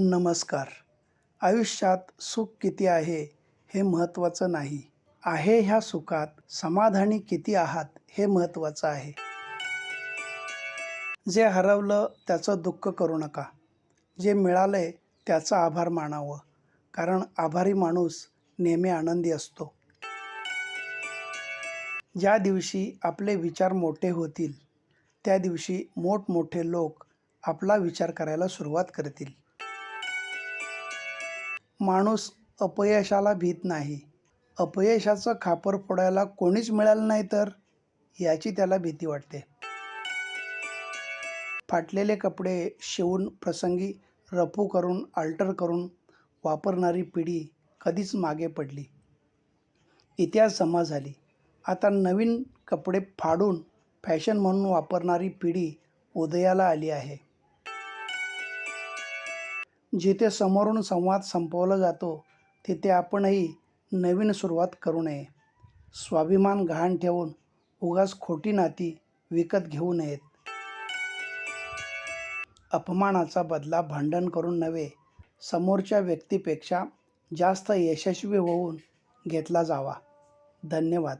नमस्कार. आयुष्यात सुख किती आहे हे महत्त्वाचं नाही. आहे ह्या सुखात समाधानी किती आहात हे महत्त्वाचं आहे. जे हरवलं त्याचं दुःख करू नका. जे मिळालंय त्याचा आभार मानावं. कारण आभारी माणूस नेहमी आनंदी असतो. ज्या दिवशी आपले विचार मोठे होतील, त्या दिवशी मोठमोठे लोक आपला विचार करायला सुरुवात करतील. माणूस अपयशाला भीत नाही. अपयशाचं खापर फोडायला कोणीच मिळालं नाही तर याची त्याला भीती वाटते. फाटलेले कपडे शिवून प्रसंगी रफू करून अल्टर करून वापरणारी पिढी कधीच मागे पडली. इतिहास जमा झाली. आता नवीन कपडे फाडून फॅशन म्हणून वापरणारी पिढी उदयाला आली आहे. जिथे समोरून संवाद संपवला जातो तिथे आपणही नवीन सुरुवात करू नये. स्वाभिमान गहाण ठेवून उगाच खोटी नाती विकत घेऊ नयेत. अपमानाचा बदला भांडण करून नव्हे, समोरच्या व्यक्तीपेक्षा जास्त यशस्वी होऊन घेतला जावा. धन्यवाद.